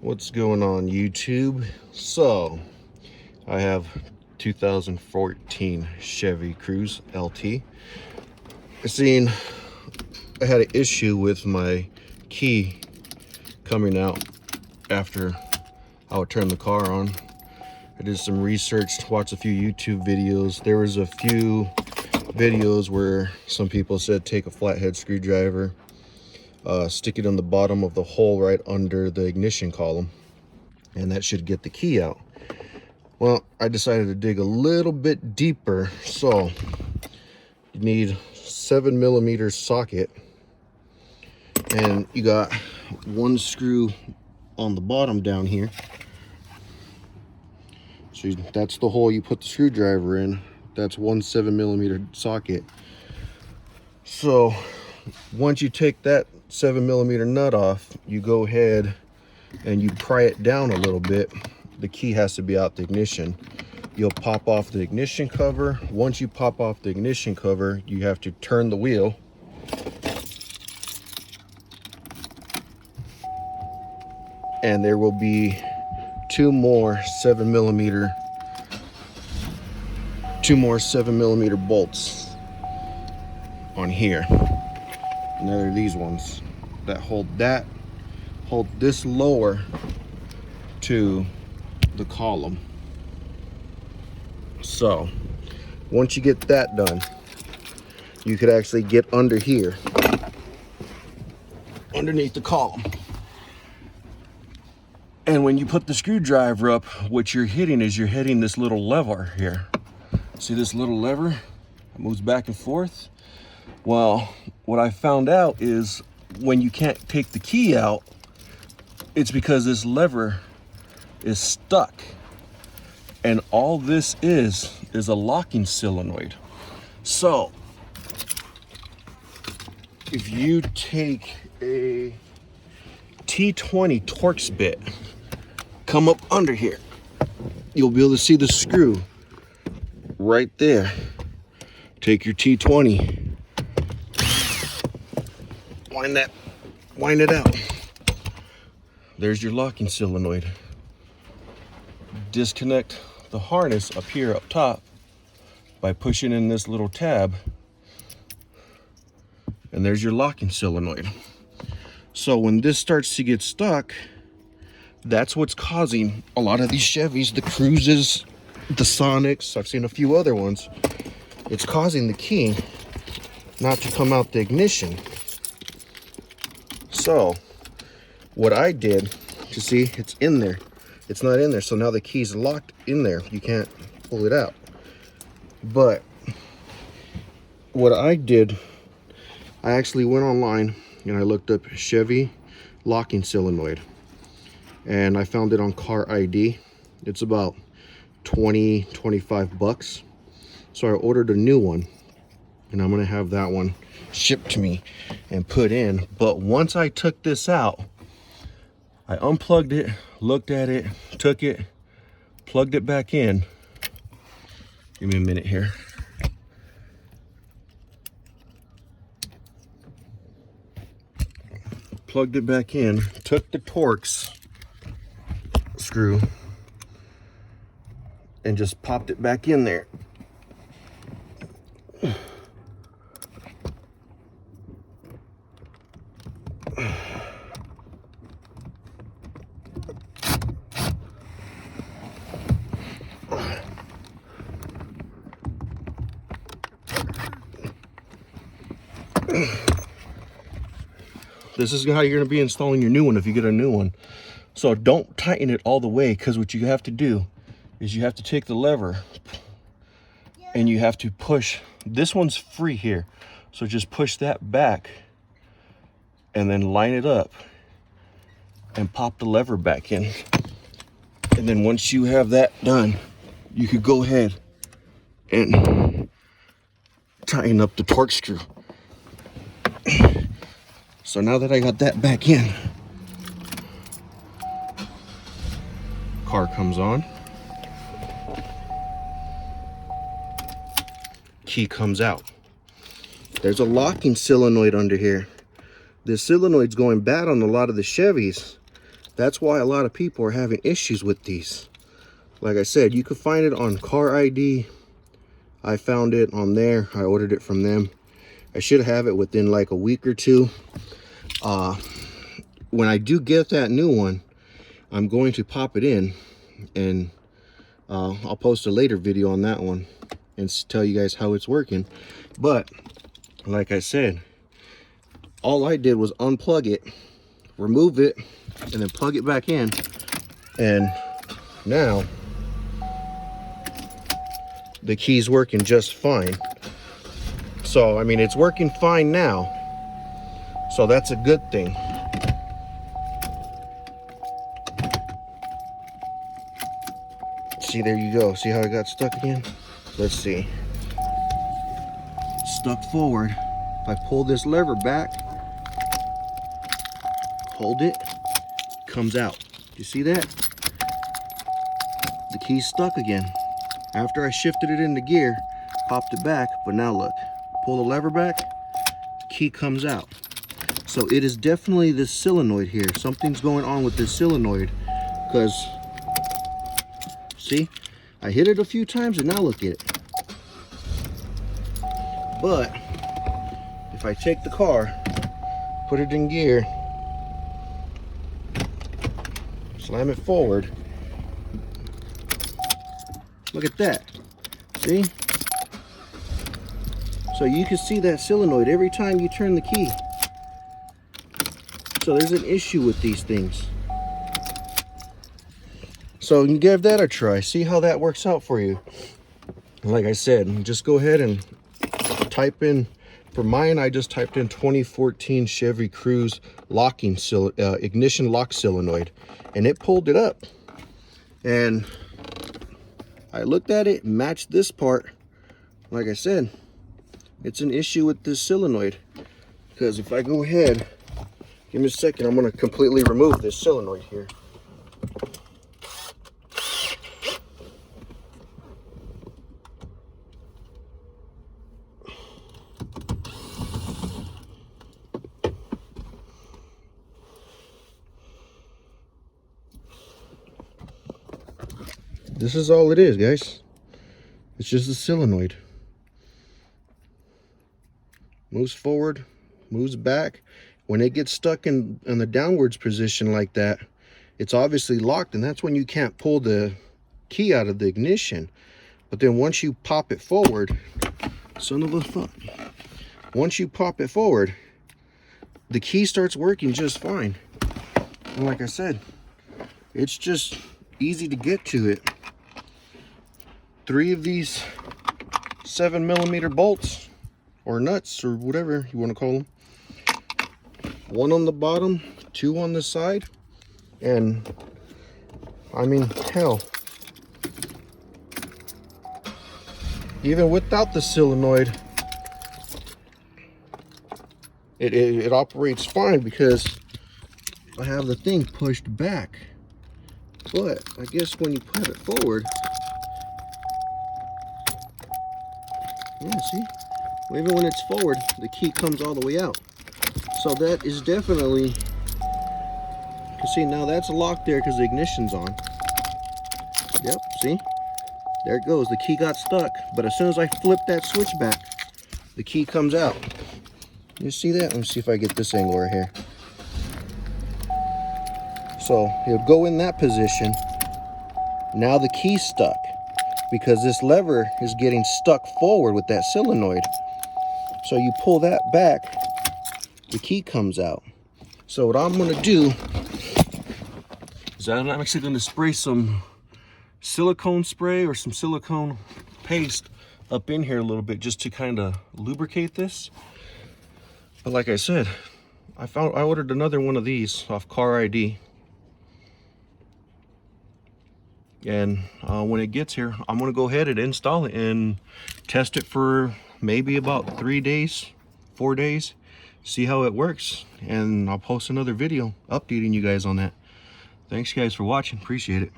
What's going on, YouTube? So I have 2014 Chevy Cruze LT. I had an issue with my key coming out after I would turn the car on. I did some research, watched a few YouTube videos. There was a few videos where some people said take a flathead screwdriver, stick it on the bottom of the hole right under the ignition column, and that should get the key out. Well, I decided to dig a little bit deeper, so you need 7mm socket, and you got one screw on the bottom down here. So that's the hole you put the screwdriver in. That's one 7mm socket. So once you take that 7mm nut off, you go ahead and you pry it down a little bit. The key has to be out the ignition. You'll pop off the ignition cover. Once you pop off the ignition cover, you have to turn the wheel. And there will be two more 7mm bolts on here. And they're these ones that hold this lower to the column. So once you get that done, you could actually get under here, underneath the column. And when you put the screwdriver up, what you're hitting this little lever here. See this little lever? It moves back and forth. Well, what I found out is when you can't take the key out, it's because this lever is stuck. And all this is a locking solenoid. So if you take a T20 Torx bit, come up under here, you'll be able to see the screw right there. Take your T20, wind it out. There's your locking solenoid. Disconnect the harness up here up top by pushing in this little tab, and there's your locking solenoid. So when this starts to get stuck, that's what's causing a lot of these Chevys, the Cruzes, the Sonics, I've seen a few other ones. It's causing the key not to come out the ignition. So what I did, to see, it's in there. It's not in there, so now the key's locked in there. You can't pull it out. But what I did, I actually went online and I looked up Chevy locking solenoid, and I found it on Car ID. It's about 20-25 bucks. So I ordered a new one, and I'm gonna have that one shipped to me and put in. But once I took this out, I unplugged it, looked at it, took it, plugged it back in. Give me a minute here. Plugged it back in, took the Torx screw and just popped it back in there. This is how you're going to be installing your new one if you get a new one. So don't tighten it all the way, because what you have to do is you have to take the lever and you have to push. This one's free here, so just push that back and then line it up and pop the lever back in. And then once you have that done, you could go ahead and tighten up the Torx screw. So now that I got that back in, car comes on, key comes out. There's a locking solenoid under here. This solenoid's going bad on a lot of the Chevys. That's why a lot of people are having issues with these. Like I said, you could find it on Car ID. I found it on there. I ordered it from them. I should have it within like a week or two. When I do get that new one, I'm going to pop it in, and I'll post a later video on that one and tell you guys how it's working. But like I said, all I did was unplug it, remove it, and then plug it back in, and now the key's working just fine. So I mean, it's working fine now, so that's a good thing. See, there you go. See how it got stuck again? Let's see. Stuck forward. If I pull this lever back, hold it, comes out. You see that? The key's stuck again. After I shifted it into gear, popped it back, but now look. Pull the lever back, the key comes out. So it is definitely this solenoid here. Something's going on with this solenoid, because see, I hit it a few times and now look at it. But if I take the car, put it in gear, slam it forward, look at that. See? So you can see that solenoid every time you turn the key. So there's an issue with these things. So you can give that a try. See how that works out for you. Like I said, just go ahead and type in, for mine, I just typed in 2014 Chevy Cruze locking ignition lock solenoid, and it pulled it up. And I looked at it, matched this part. Like I said, it's an issue with this solenoid. Because if I go ahead, give me a second, I'm going to completely remove this solenoid here. This is all it is, guys. It's just a solenoid. Moves forward, moves back. When it gets stuck in the downwards position like that, it's obviously locked, and that's when you can't pull the key out of the ignition. But then once you pop it forward, son of a fuck, once you pop it forward, the key starts working just fine. And like I said, it's just easy to get to it. 3 of these 7mm bolts, or nuts, or whatever you want to call them. 1 on the bottom, 2 on the side, and I mean, hell, even without the solenoid, it operates fine because I have the thing pushed back. But I guess when you put it forward, yeah, see, even when it's forward, the key comes all the way out. So that is definitely, you can see now that's locked there because the ignition's on. Yep, see, there it goes. The key got stuck, but as soon as I flip that switch back, the key comes out. You see that? Let me see if I get this angle right here. So it'll go in that position. Now the key's stuck because this lever is getting stuck forward with that solenoid. So you pull that back, the key comes out. So what I'm going to do is I'm actually going to spray some silicone spray or some silicone paste up in here a little bit just to kind of lubricate this. But like I said, I ordered another one of these off Car ID. And when it gets here, I'm going to go ahead and install it and test it for maybe about 3 days, 4 days, see how it works, and I'll post another video updating you guys on that. Thanks guys for watching, appreciate it.